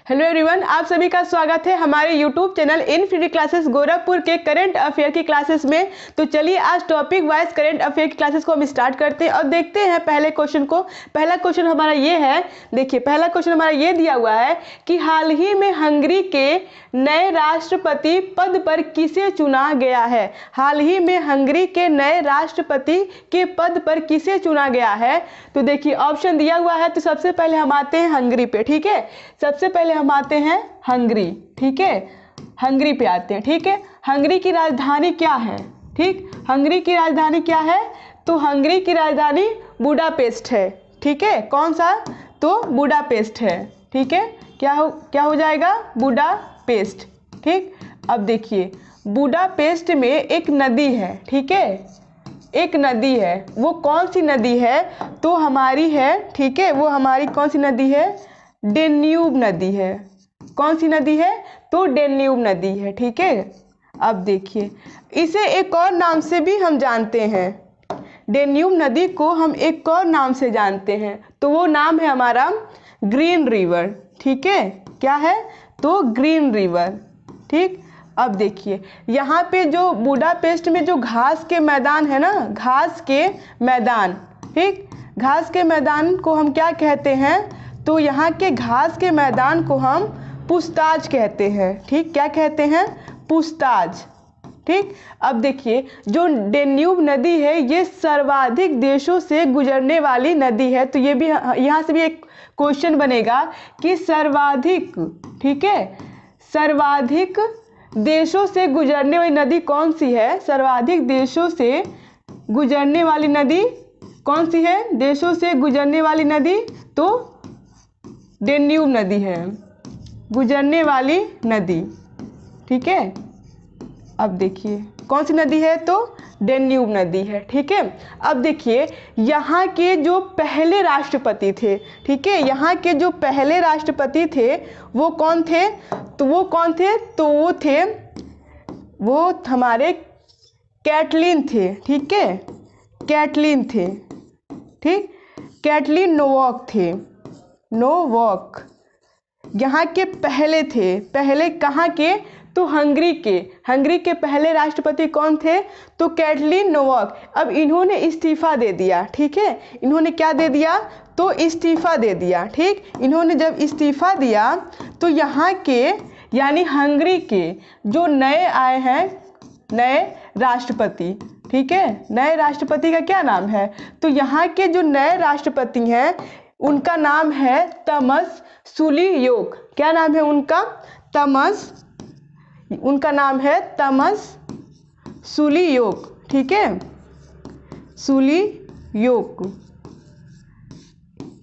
Hello everyone, आप सभी का स्वागत है हमारे YouTube channel infinity classes Gorakhpur के करंट अफेयर की क्लासेस में। तो चलिए आज टॉपिक वाइज करंट अफेयर की क्लासेस को हम स्टार्ट करते हैं और देखते हैं पहले क्वेश्चन को। पहला क्वेश्चन हमारा ये है, देखिए पहला क्वेश्चन हमारा ये दिया हुआ है कि हाल ही में हंगरी के नए राष्ट्रपति पद पर किसे चुना गया है। हाल ही में हंगरी के नए राष्ट्रपति के पद पर किसे चुना गया है। तो देखिए ऑप्शन दिया हुआ है, तो सबसे पहले हम आते हैं हंगरी पे। ठीक है, सबसे पहले हम आते हैं हंगरी। ठीक है, हंगरी पे आते हैं। ठीक है, हंगरी की राजधानी क्या है। ठीक, हंगरी की राजधानी क्या है, तो हंगरी की राजधानी बुडापेस्ट है। ठीक है, कौन सा, तो बुडापेस्ट है। ठीक है, क्या हो जाएगा, बुडापेस्ट। ठीक, अब देखिए बुडापेस्ट में एक नदी है। ठीक है, एक नदी है, वो कौन सी नदी है, तो हमारी है, ठीक है, वो हमारी कौन सी नदी है, डेन्यूब नदी है। कौन सी नदी है, तो डेन्यूब नदी है। ठीक है, अब देखिए इसे एक और नाम से भी हम जानते हैं, डेन्यूब नदी को हम एक और नाम से जानते हैं, तो वो नाम है हमारा ग्रीन रिवर। ठीक है, क्या है, तो ग्रीन रिवर। ठीक, अब देखिए यहाँ पे जो बुडापेस्ट में जो घास के मैदान है ना, घास के मैदान, ठीक, घास के मैदान को हम क्या कहते हैं, तो यहाँ के घास के मैदान को हम पूछताछ कहते हैं। ठीक, क्या कहते हैं, पूछताछ। ठीक, अब देखिए जो डेन्यूब नदी है ये सर्वाधिक देशों से गुजरने वाली नदी है, तो ये भी यहाँ से भी एक क्वेश्चन बनेगा कि सर्वाधिक, ठीक है, सर्वाधिक देशों से गुजरने वाली नदी कौन सी है, सर्वाधिक देशों से गुजरने वाली नदी कौन सी है, देशों से गुजरने वाली नदी तो डेन्यूब नदी है, गुजरने वाली नदी। ठीक है, अब देखिए कौन सी नदी है, तो डेन्यूब नदी है। ठीक है, अब देखिए यहाँ के जो पहले राष्ट्रपति थे, ठीक है, यहाँ के जो पहले राष्ट्रपति थे वो कौन थे, तो वो कौन थे, तो वो हमारे कैटलिन थे। ठीक है, कैटलिन थे। ठीक, कैटलिन नोवाक थे, नोवाक यहाँ के पहले थे। पहले कहाँ के, तो हंगरी के पहले राष्ट्रपति कौन थे, तो कैटलिन नोवाक। अब इन्होंने इस्तीफा दे दिया। ठीक है, इन्होंने क्या दे दिया, तो इस्तीफा दे दिया। ठीक, इन्होंने जब इस्तीफा दिया तो यहाँ के यानी हंगरी के जो नए आए हैं, नए राष्ट्रपति, ठीक है, नए राष्ट्रपति का क्या नाम है, तो यहाँ के जो नए राष्ट्रपति हैं उनका नाम है तमस सुलियोक। क्या नाम है उनका, उनका नाम है तमस सुलियोक। ठीक है, सुलियोक।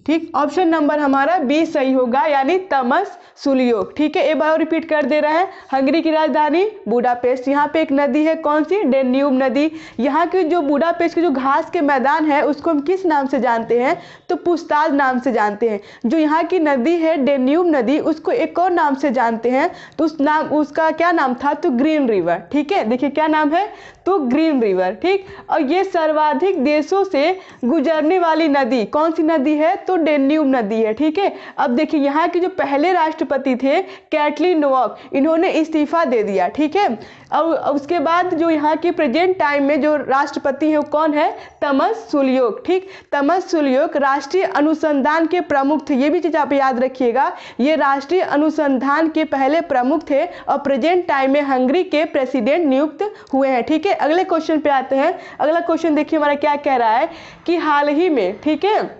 ठीक, ऑप्शन नंबर हमारा बी सही होगा, यानी तमस सुलियोक। ठीक है, एक बार रिपीट कर दे रहा है, हंगरी की राजधानी बुडापेस्ट, यहाँ पे एक नदी है कौन सी, डेन्यूब नदी। यहाँ की जो बुडापेस्ट के जो घास के मैदान है उसको हम किस नाम से जानते हैं, तो पूछताछ नाम से जानते हैं। जो यहाँ की नदी है डेन्यूब नदी, उसको एक और नाम से जानते हैं, तो उस नाम, उसका क्या नाम था, तो ग्रीन रिवर। ठीक है, देखिए क्या नाम है, तो ग्रीन रिवर। ठीक, और ये सर्वाधिक देशों से गुजरने वाली नदी कौन सी नदी है, तो डेन्यूब नदी है। ठीक है, अब देखिए यहाँ के जो पहले राष्ट्रपति थे कैटलिन नोवाक, इन्होंने इस्तीफा दे दिया। ठीक है, अब उसके बाद जो यहाँ के प्रेजेंट टाइम में जो राष्ट्रपति है वो कौन है, तमस सुलियोक। ठीक, तमस सुलियोक राष्ट्रीय अनुसंधान के प्रमुख थे, ये भी चीज आप याद रखिएगा, ये राष्ट्रीय अनुसंधान के पहले प्रमुख थे और प्रेजेंट टाइम में हंगरी के प्रेसिडेंट नियुक्त हुए हैं। ठीक है, अगले क्वेश्चन पे आते हैं। अगला क्वेश्चन देखिए हमारा क्या कह रहा है कि हाल ही में, ठीक है,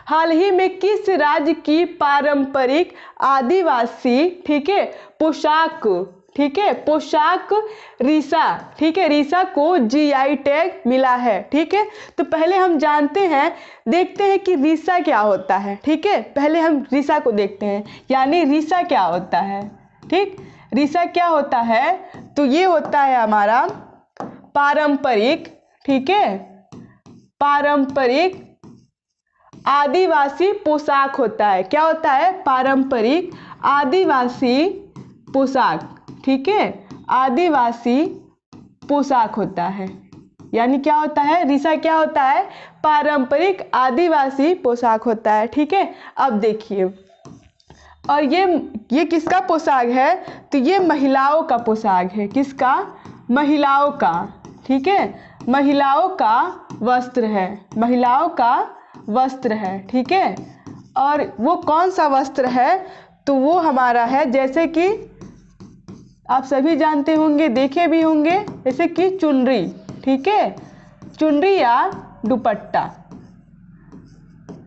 हाल ही में किस राज्य की पारंपरिक आदिवासी, ठीक है, पोशाक, ठीक है, पोशाक रीसा, ठीक है, रीसा को जीआई टैग मिला है। ठीक है, तो पहले हम जानते हैं, देखते हैं कि रीसा क्या होता है। ठीक है, पहले हम रीसा को देखते हैं, यानी रीसा क्या होता है। ठीक, रीसा क्या होता है, तो ये होता है हमारा पारंपरिक, ठीक है, पारंपरिक आदिवासी पोशाक होता है। क्या होता है, पारंपरिक आदिवासी पोशाक। ठीक है, आदिवासी पोशाक होता है, यानी क्या होता है, रीसा क्या होता है, पारंपरिक आदिवासी पोशाक होता है। ठीक है, अब देखिए और ये किसका पोशाक है? तो ये महिलाओं का पोशाक है। किसका? महिलाओं का। ठीक है, महिलाओं का वस्त्र है, महिलाओं का वस्त्र है। ठीक है, और वो कौन सा वस्त्र है? तो वो हमारा है, जैसे कि आप सभी जानते होंगे, देखे भी होंगे, जैसे कि चुनरी। ठीक है, चुनरी या दुपट्टा।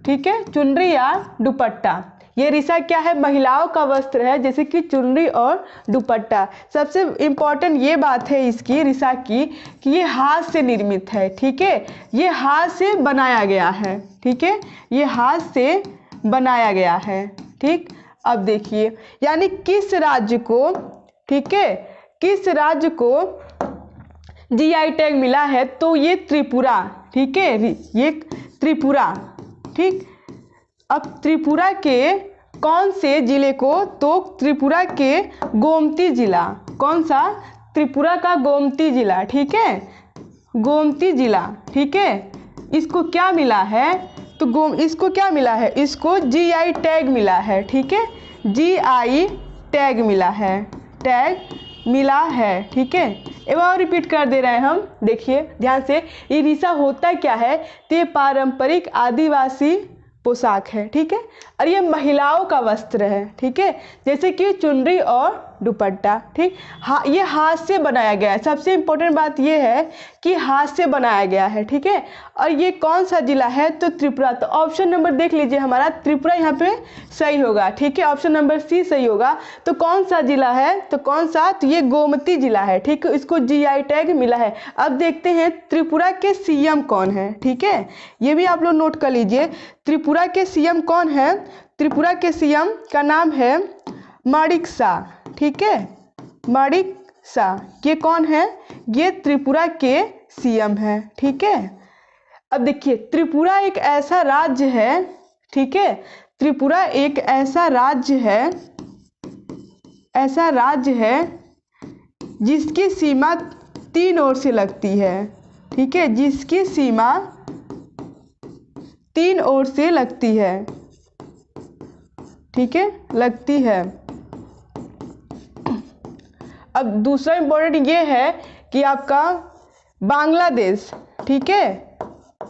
ठीक है, चुनरी या दुपट्टा। ये रिसा क्या है? महिलाओं का वस्त्र है, जैसे कि चुनरी और दुपट्टा। सबसे इम्पोर्टेंट ये बात है इसकी, रिसा की, कि ये हाथ से निर्मित है। ठीक है, ये हाथ से बनाया गया है। ठीक है, ये हाथ से बनाया गया है। ठीक, अब देखिए, यानी किस राज्य को, ठीक है, किस राज्य को जीआई टैग मिला है? तो ये त्रिपुरा। ठीक है, ये त्रिपुरा। ठीक, अब त्रिपुरा के कौन से जिले को? तो त्रिपुरा के गोमती जिला। कौन सा? त्रिपुरा का गोमती जिला। ठीक है, गोमती जिला। ठीक है, इसको क्या मिला है? तो इसको क्या मिला है? इसको जीआई टैग मिला है। ठीक है, जीआई टैग मिला है, टैग मिला है। ठीक है, एक बार रिपीट कर दे रहे हैं हम, देखिए ध्यान से। ये रिसा होता क्या है? तो ये पारंपरिक आदिवासी पोशाक है। ठीक है, और ये महिलाओं का वस्त्र है। ठीक है, जैसे कि चुनरी और दुपट्टा। ठीक, हाँ, ये हाथ से बनाया गया है। सबसे इम्पोर्टेंट बात ये है कि हाथ से बनाया गया है। ठीक है, और ये कौन सा जिला है? तो त्रिपुरा। तो ऑप्शन नंबर देख लीजिए, हमारा त्रिपुरा यहाँ पे सही होगा। ठीक है, ऑप्शन नंबर सी सही होगा। तो कौन सा जिला है? तो कौन सा? तो ये गोमती जिला है। ठीक है, इसको जीआई टैग मिला है। अब देखते हैं त्रिपुरा के सीएम कौन है। ठीक है, ये भी आप लोग नोट कर लीजिए, त्रिपुरा के सीएम कौन है? त्रिपुरा के सीएम का नाम है माणिक शाह। ठीक है, माणिक शाह। ये कौन है? ये त्रिपुरा के सीएम है। ठीक है, अब देखिए, त्रिपुरा एक ऐसा राज्य है। ठीक है, त्रिपुरा एक ऐसा राज्य है, ऐसा राज्य है जिसकी सीमा 3 ओर से लगती है। ठीक है, जिसकी सीमा 3 ओर से लगती है। ठीक है, लगती है। अब दूसरा इम्पोर्टेंट ये है कि आपका बांग्लादेश। ठीक है,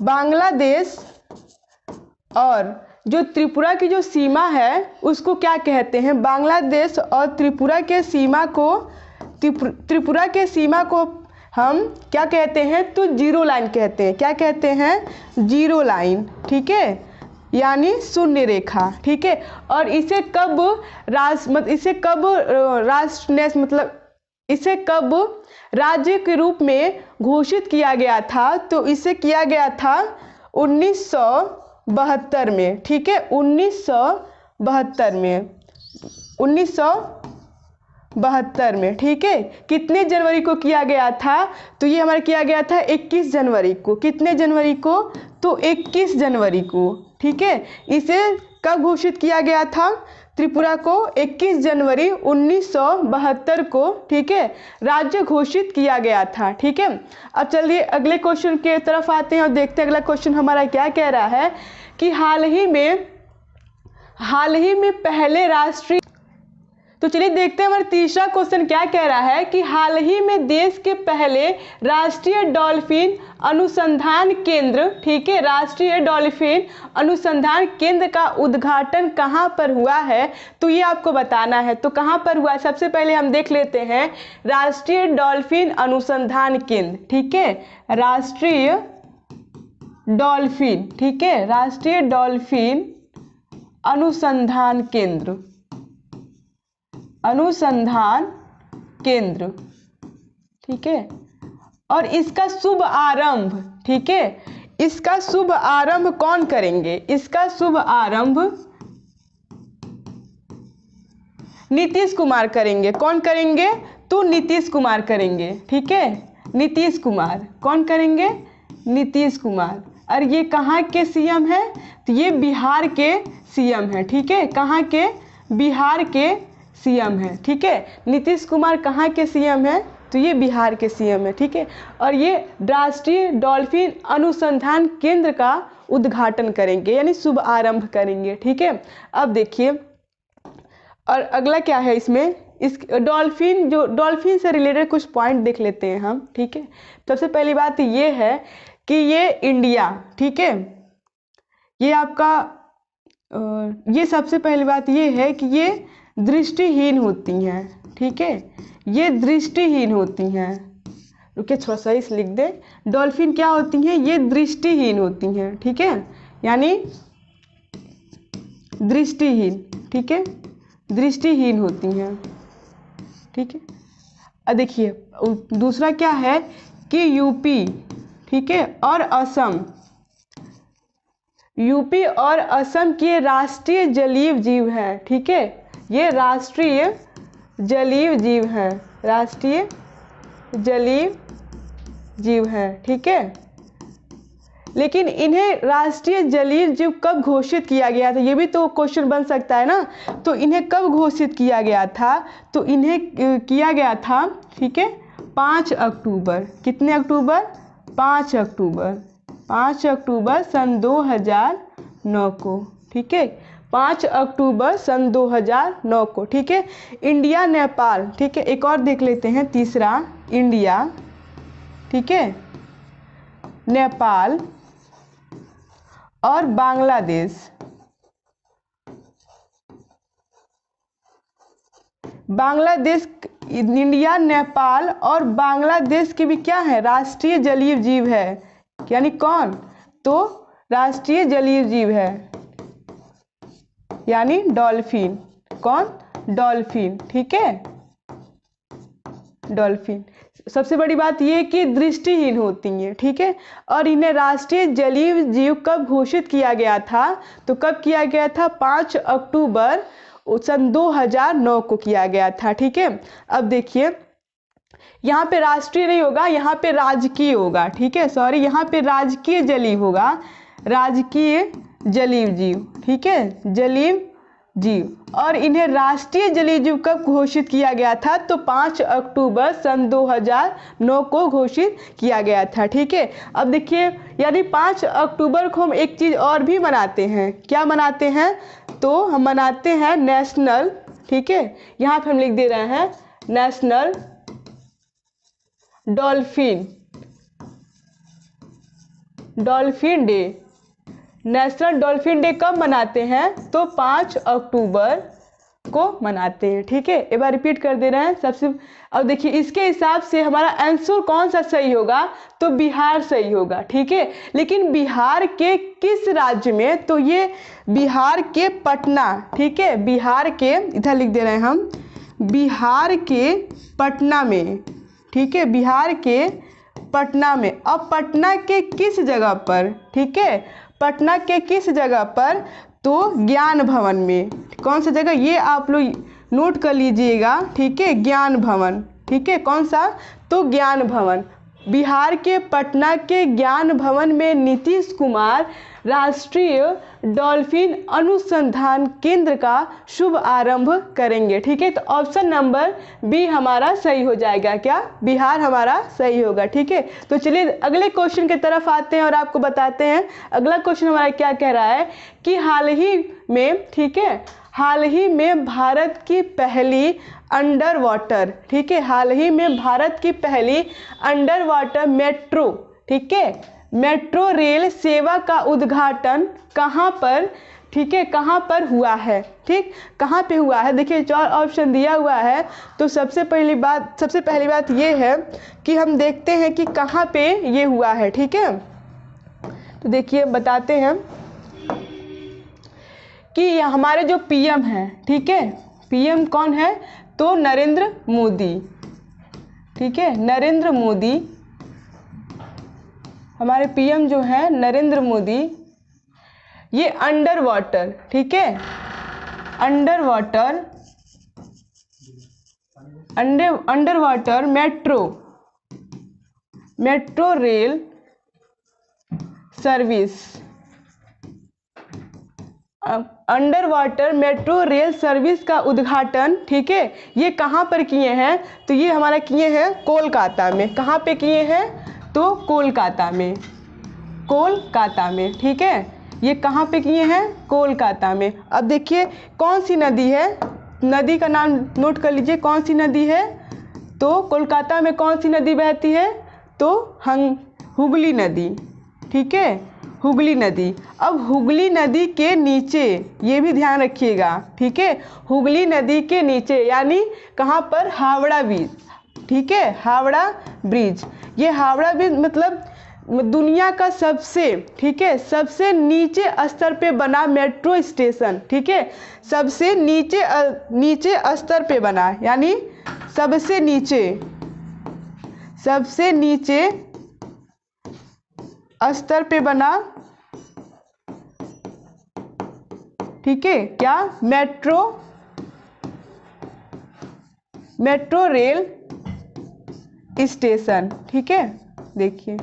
बांग्लादेश और जो त्रिपुरा की जो सीमा है उसको क्या कहते हैं? बांग्लादेश और त्रिपुरा के सीमा को, त्रिपुरा के सीमा को हम क्या कहते हैं? तो जीरो लाइन कहते हैं। क्या कहते हैं? Zero line. ठीक है, यानी शून्य रेखा। ठीक है, और इसे कब इसे कब राज्य के रूप में घोषित किया गया था? तो इसे किया गया था 1972 में। ठीक है, 1972 में, 1972 में। ठीक है, कितने जनवरी को किया गया था? तो ये हमारा किया गया था 21 जनवरी को। कितने जनवरी को? तो 21 जनवरी को। ठीक है, इसे कब घोषित किया गया था? त्रिपुरा को 21 जनवरी 1972 को, ठीक है, राज्य घोषित किया गया था। ठीक है, अब चलिए अगले क्वेश्चन के तरफ आते हैं और देखते हैं अगला क्वेश्चन हमारा क्या कह रहा है कि हाल ही में पहले राष्ट्रीय, तो चलिए देखते हैं हमारा तीसरा क्वेश्चन क्या कह रहा है कि हाल ही में देश के पहले राष्ट्रीय डॉल्फिन अनुसंधान केंद्र, ठीक है, राष्ट्रीय डॉल्फिन अनुसंधान केंद्र का उद्घाटन कहां पर हुआ है? तो ये आपको बताना है। तो कहां पर हुआ है? सबसे पहले हम देख लेते हैं राष्ट्रीय डॉल्फिन अनुसंधान केंद्र। ठीक है, राष्ट्रीय डॉल्फिन, ठीक है, राष्ट्रीय डॉल्फिन अनुसंधान केंद्र, अनुसंधान केंद्र, ठीक है, और इसका शुभ आरंभ, ठीक है, इसका शुभ आरंभ कौन करेंगे? इसका शुभ आरंभ नीतीश कुमार करेंगे। कौन करेंगे? तो नीतीश कुमार करेंगे। ठीक है, नीतीश कुमार। कौन करेंगे? नीतीश कुमार। और ये कहाँ के सीएम है? तो ये बिहार के सीएम है। ठीक है, कहाँ के? बिहार के सीएम है। ठीक है, नीतीश कुमार कहाँ के सीएम है? तो ये बिहार के सीएम है। ठीक है, और ये राष्ट्रीय डॉल्फिन अनुसंधान केंद्र का उद्घाटन करेंगे, यानी शुभ आरंभ करेंगे। ठीक है, अब देखिए और अगला क्या है इसमें, इस डॉल्फिन से रिलेटेड कुछ पॉइंट देख लेते हैं हम, ठीक है। सबसे पहली बात ये है कि ये इंडिया, ठीक है, ये आपका ये सबसे पहली बात ये है कि ये दृष्टिहीन होती हैं, ठीक है, ये दृष्टिहीन होती हैं। रुके थोड़ा सही से लिख दे, डॉल्फिन क्या होती हैं, ये दृष्टिहीन होती हैं, ठीक है, यानी दृष्टिहीन, ठीक है, दृष्टिहीन होती हैं, ठीक है। अब देखिए दूसरा क्या है कि यूपी, ठीक है, और असम, यूपी और असम के राष्ट्रीय जलीय जीव हैं, ठीक है, ये राष्ट्रीय जलीय जीव हैं, राष्ट्रीय जलीय जीव हैं, ठीक है। लेकिन इन्हें राष्ट्रीय जलीय जीव कब घोषित किया गया था, ये भी तो क्वेश्चन बन सकता है ना। तो इन्हें कब घोषित किया गया था, तो इन्हें किया गया था, ठीक है, 5 अक्टूबर, कितने अक्टूबर, 5 अक्टूबर, 5 अक्टूबर सन 2009 को, ठीक है, 5 अक्टूबर सन 2009 को, ठीक है। इंडिया नेपाल, ठीक है, एक और देख लेते हैं, तीसरा इंडिया, ठीक है, नेपाल और बांग्लादेश, बांग्लादेश, इंडिया, नेपाल और बांग्लादेश के भी क्या है, राष्ट्रीय जलीय जीव है, यानी कौन, तो राष्ट्रीय जलीय जीव है, यानी डॉल्फिन, कौन, डॉल्फिन, ठीक है, डॉल्फिन। सबसे बड़ी बात ये कि दृष्टिहीन होती हैं, ठीक है, और इन्हें राष्ट्रीय जलीय जीव कब घोषित किया गया था, तो कब किया गया था, 5 अक्टूबर सन 2009 को किया गया था, ठीक है। अब देखिए यहाँ पे राष्ट्रीय नहीं होगा, यहाँ पे राजकीय होगा, ठीक है, सॉरी, यहाँ पे राजकीय जलीय होगा, राजकीय जलीय जीव, ठीक है, जलीय जीव। और इन्हें राष्ट्रीय जलीय जीव कब घोषित किया गया था, तो 5 अक्टूबर सन 2009 को घोषित किया गया था, ठीक है। अब देखिए यानी 5 अक्टूबर को हम एक चीज़ और भी मनाते हैं, क्या मनाते हैं, तो हम मनाते हैं नेशनल, ठीक है, यहाँ पे हम लिख दे रहे हैं national dolphin, dolphin day. National dolphin day कब मनाते हैं, तो 5 अक्टूबर को मनाते हैं, ठीक है। एक बार रिपीट कर दे रहे हैं सबसे। अब देखिए इसके हिसाब से हमारा आंसर कौन सा सही होगा, तो बिहार सही होगा, ठीक है। लेकिन बिहार के किस राज्य में, तो ये बिहार के पटना, ठीक है, बिहार के, इधर लिख दे रहे हैं हम, बिहार के पटना में, ठीक है, बिहार के पटना में। अब पटना के किस जगह पर, ठीक है, पटना के किस जगह पर, तो ज्ञान भवन में। कौन सा जगह, ये आप लोग नोट कर लीजिएगा, ठीक है, ज्ञान भवन, ठीक है, कौन सा, तो ज्ञान भवन, बिहार के पटना के ज्ञान भवन में नीतीश कुमार राष्ट्रीय डॉल्फिन अनुसंधान केंद्र का शुभ आरंभ करेंगे, ठीक है। तो ऑप्शन नंबर बी हमारा सही हो जाएगा, क्या, बिहार हमारा सही होगा, ठीक है। तो चलिए अगले क्वेश्चन की तरफ आते हैं और आपको बताते हैं अगला क्वेश्चन हमारा क्या कह रहा है कि हाल ही में, ठीक है, हाल ही में भारत की पहली अंडर वाटर, ठीक है, हाल ही में भारत की पहली अंडर वाटर मेट्रो, ठीक है, मेट्रो रेल सेवा का उद्घाटन कहाँ पर, ठीक है, कहाँ पर हुआ है, ठीक, कहाँ पे हुआ है। देखिए 4 ऑप्शन दिया हुआ है, तो सबसे पहली बात ये है कि हम देखते हैं कि कहाँ पे ये हुआ है, ठीक है। तो देखिए बताते हैं कि हमारे जो पीएम हैं, ठीक है, पीएम कौन है, तो नरेंद्र मोदी, ठीक है, नरेंद्र मोदी, हमारे पीएम जो है नरेंद्र मोदी, ये अंडर वाटर, ठीक है, under water metro rail service, under water metro rail service का उद्घाटन, ठीक है, ये कहाँ पर किए हैं, तो ये हमारा किए हैं कोलकाता में। कहाँ पे किए हैं, तो कोलकाता में, कोलकाता में, ठीक है, ये कहाँ पे किए हैं, कोलकाता में। अब देखिए कौन सी नदी है, नदी का नाम नोट कर लीजिए, कौन सी नदी है? तो कोलकाता में कौन सी नदी बहती है? तो हुगली नदी, ठीक है, हुगली नदी। अब हुगली नदी के नीचे, ये भी ध्यान रखिएगा, ठीक है, हुगली नदी के नीचे यानी कहाँ पर? हावड़ा ब्रिज, ठीक है, हावड़ा ब्रिज। ये हावड़ा ब्रिज मतलब दुनिया का सबसे, ठीक है, सबसे नीचे स्तर पे बना मेट्रो स्टेशन, ठीक है, सबसे नीचे स्तर पे बना, यानी सबसे नीचे स्तर पे बना, ठीक है, क्या? मेट्रो रेल स्टेशन, ठीक है, देखिए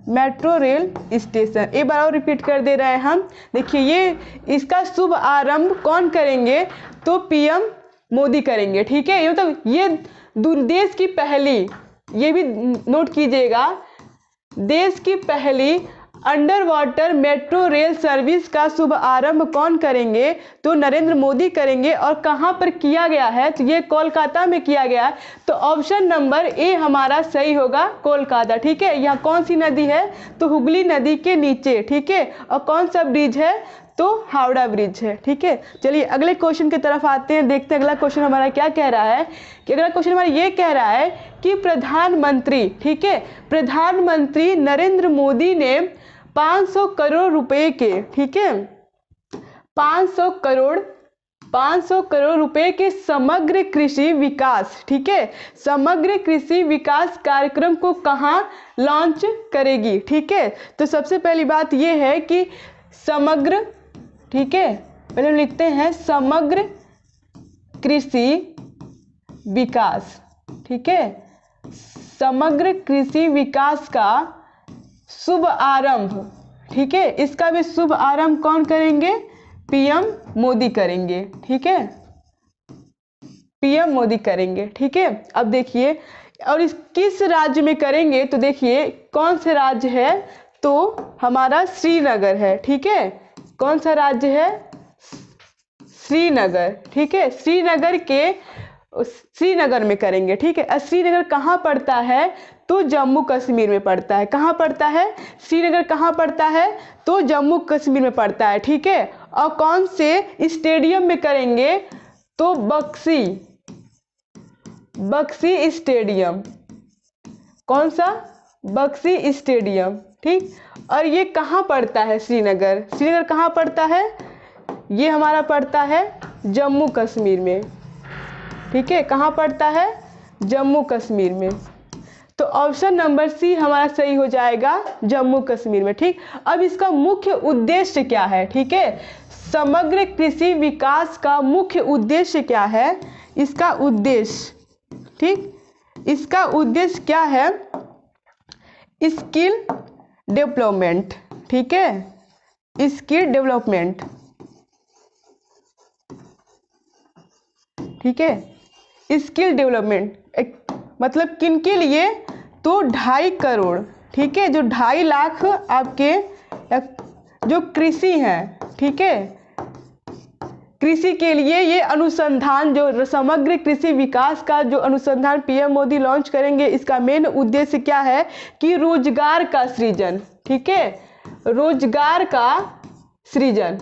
मेट्रो रेल स्टेशन। एक बार और रिपीट कर दे रहे हैं हम। देखिए ये इसका शुभ आरंभ कौन करेंगे? तो पीएम मोदी करेंगे, ठीक है। मतलब ये देश की पहली, ये भी नोट कीजिएगा, देश की पहली under water metro rail service का शुभ आरंभ कौन करेंगे? तो नरेंद्र मोदी करेंगे। और कहाँ पर किया गया है? तो ये कोलकाता में किया गया है। तो ऑप्शन नंबर ए हमारा सही होगा, कोलकाता, ठीक है। यहाँ कौन सी नदी है? तो हुगली नदी के नीचे, ठीक है। और कौन सा ब्रिज है? तो हावड़ा ब्रिज है, ठीक है। चलिए अगले क्वेश्चन की तरफ आते हैं, देखते हैं अगला क्वेश्चन हमारा क्या कह रहा है। कि अगला क्वेश्चन हमारा ये कह रहा है कि प्रधानमंत्री, ठीक है, प्रधानमंत्री नरेंद्र मोदी ने 500 करोड़ रुपए के, ठीक है, 500 करोड़ रुपए के समग्र कृषि विकास, ठीक है, समग्र कृषि विकास कार्यक्रम को कहाँ लॉन्च करेगी, ठीक है। तो सबसे पहली बात ये है कि समग्र, ठीक है, पहले हम लिखते हैं समग्र कृषि विकास, ठीक है, समग्र कृषि विकास का शुभ आरंभ, ठीक है, इसका भी शुभ आरंभ कौन करेंगे? पीएम मोदी करेंगे, ठीक है, पीएम मोदी करेंगे, ठीक है। अब देखिए, और इस किस राज्य में करेंगे? तो देखिए कौन से राज्य है? तो हमारा श्रीनगर है, ठीक है। कौन सा राज्य है? श्रीनगर, ठीक है, श्रीनगर में करेंगे, ठीक है। श्रीनगर कहाँ पड़ता है? तो जम्मू कश्मीर में पड़ता है। कहाँ पड़ता है? श्रीनगर कहाँ पड़ता है? तो जम्मू कश्मीर में पड़ता है, ठीक है। और कौन से स्टेडियम में करेंगे? तो बक्सी स्टेडियम। कौन सा? बक्सी स्टेडियम, ठीक। और ये कहाँ पड़ता है? श्रीनगर कहाँ पड़ता है? ये हमारा पड़ता है जम्मू कश्मीर में, ठीक है। कहाँ पड़ता है? जम्मू कश्मीर में। तो ऑप्शन नंबर सी हमारा सही हो जाएगा, जम्मू कश्मीर में, ठीक। अब इसका मुख्य उद्देश्य क्या है? ठीक है, समग्र कृषि विकास का मुख्य उद्देश्य क्या है? इसका उद्देश्य, ठीक, इसका उद्देश्य क्या है? स्किल डेवलपमेंट, ठीक है, स्किल डेवलपमेंट, ठीक है, स्किल डेवलपमेंट मतलब किन के लिए? तो 2.5 करोड़, ठीक है, जो 2.5 लाख आपके जो कृषि हैं, ठीक है, कृषि के लिए ये अनुसंधान, जो समग्र कृषि विकास का जो अनुसंधान पीएम मोदी लॉन्च करेंगे, इसका मेन उद्देश्य क्या है? कि रोजगार का सृजन, ठीक है, रोजगार का सृजन,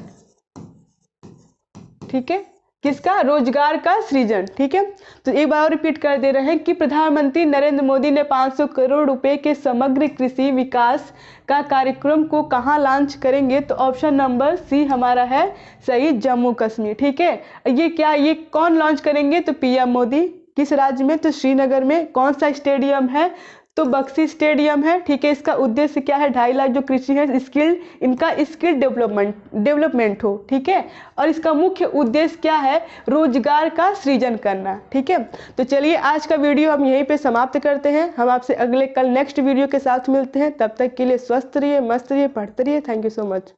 ठीक है, किसका? रोजगार का सृजन, ठीक है। तो एक बार और रिपीट कर दे रहे हैं कि प्रधानमंत्री नरेंद्र मोदी ने 500 करोड़ रुपए के समग्र कृषि विकास का कार्यक्रम को कहाँ लॉन्च करेंगे? तो ऑप्शन नंबर सी हमारा है सही, जम्मू कश्मीर, ठीक है। ये क्या, ये कौन लॉन्च करेंगे? तो पीएम मोदी। किस राज्य में? तो श्रीनगर में। कौन सा स्टेडियम है? तो बक्सी स्टेडियम है, ठीक है। इसका उद्देश्य क्या है? 2.5 लाख जो कृषि है इनका स्किल डेवलपमेंट हो, ठीक है। और इसका मुख्य उद्देश्य क्या है? रोजगार का सृजन करना, ठीक है। तो चलिए आज का वीडियो हम यहीं पे समाप्त करते हैं। हम आपसे कल नेक्स्ट वीडियो के साथ मिलते हैं। तब तक के लिए स्वस्थ रहिए, मस्त रहिए, पढ़ते रहिए। Thank you so much.